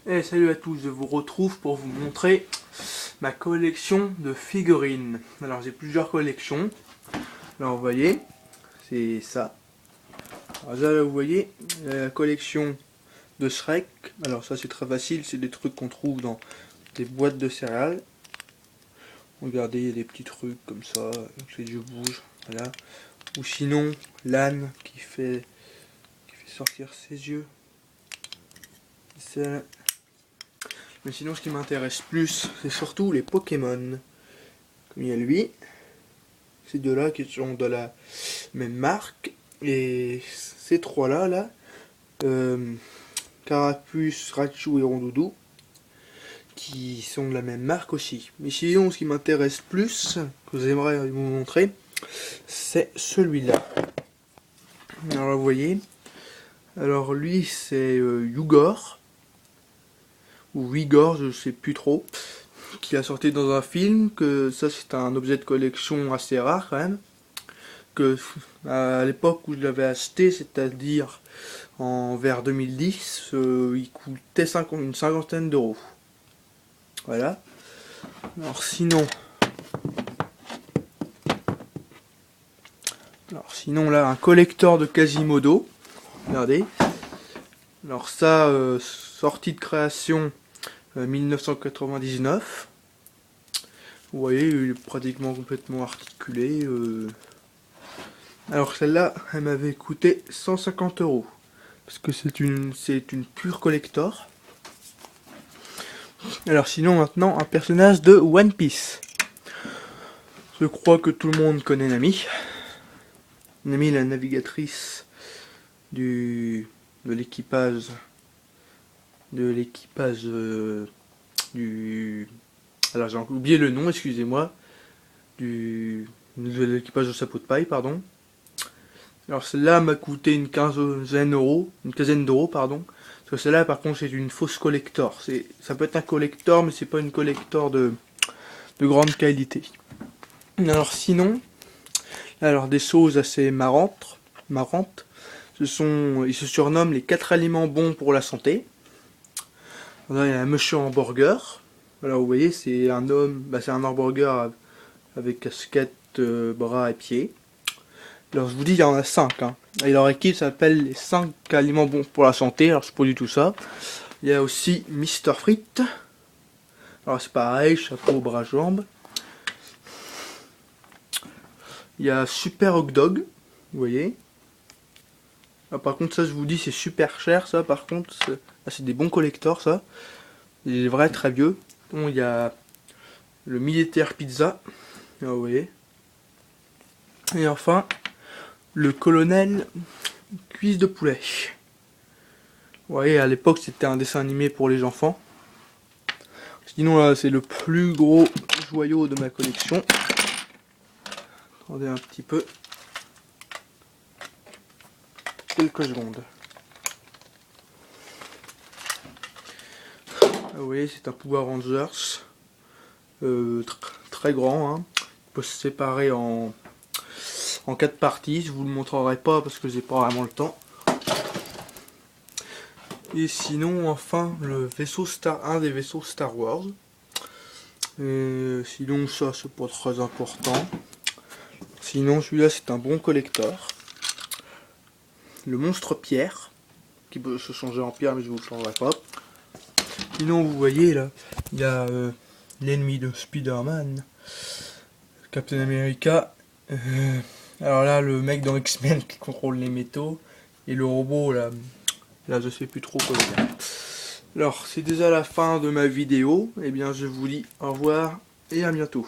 Et salut à tous, je vous retrouve pour vous montrer ma collection de figurines. Alors j'ai plusieurs collections. Là vous voyez, c'est ça. Alors là vous voyez, la collection de Shrek. Alors ça c'est très facile, c'est des trucs qu'on trouve dans des boîtes de céréales. Regardez, il y a des petits trucs comme ça, les yeux bougent, voilà. Ou sinon, l'âne qui fait sortir ses yeux. C'est... Mais sinon, ce qui m'intéresse plus, c'est surtout les Pokémon. Comme il y a lui, ces deux-là qui sont de la même marque. Et ces trois-là, Carapuce, Raichu et Rondoudou, qui sont de la même marque aussi. Mais sinon, ce qui m'intéresse plus, que j'aimerais vous montrer, c'est celui-là. Alors, vous voyez, alors lui, c'est Yugor, ou Igor, je sais plus trop, qui a sorti dans un film, que ça c'est un objet de collection assez rare quand même, que à l'époque où je l'avais acheté, c'est-à-dire vers 2010, il coûtait une cinquantaine d'euros. Voilà. Alors sinon là, un collector de Quasimodo, regardez. Alors ça, sortie de création 1999. Vous voyez, il est pratiquement complètement articulé. Alors celle-là, elle m'avait coûté 150 euros. Parce que c'est une pure collector. Alors sinon maintenant, un personnage de One Piece. Je crois que tout le monde connaît Nami. Nami, la navigatrice de l'équipage du... Alors j'ai oublié le nom, excusez-moi. De l'équipage de chapeau de paille, pardon. Alors celle-là m'a coûté une quinzaine d'euros, pardon. Parce que celle-là par contre c'est une fausse collector. Ça peut être un collector mais c'est pas une collector de grande qualité. Alors sinon, alors des choses assez marrantes. Ils se surnomment les 4 aliments bons pour la santé. Là, il y a un monsieur hamburger. Alors vous voyez, c'est un homme, c'est un hamburger avec casquette, bras et pieds. Alors je vous dis, il y en a 5. Hein. Et leur équipe s'appelle les 5 aliments bons pour la santé. Alors c'est pas du tout ça. Il y a aussi Mister Frites. Alors c'est pareil, chapeau, bras, jambes. Il y a Super Hot Dog. Vous voyez. Ah, par contre ça je vous dis c'est super cher ça. Par contre c'est des bons collectors ça. Il est vrai très vieux. Bon, il y a le militaire pizza. Ah, vous voyez. Et enfin le colonel cuisse de poulet. Vous voyez, à l'époque c'était un dessin animé pour les enfants. Sinon là c'est le plus gros joyau de ma collection. Attendez un petit peu. Quelques secondes. Ah, vous voyez, c'est un Power Rangers. Très grand. Hein. Il peut se séparer en 4 parties. Je vous le montrerai pas parce que j'ai pas vraiment le temps. Et sinon, enfin, un des vaisseaux Star Wars. Sinon, ça, c'est pas très important. Sinon, celui-là, c'est un bon collector. Le monstre pierre, qui peut se changer en pierre, mais je vous le changerai pas. Sinon, vous voyez, là, il y a l'ennemi de Spider-Man, Captain America. Alors là, le mec dans X-Men qui contrôle les métaux. Et le robot, là je sais plus trop quoi dire. Alors, c'est déjà la fin de ma vidéo. Eh bien, je vous dis au revoir et à bientôt.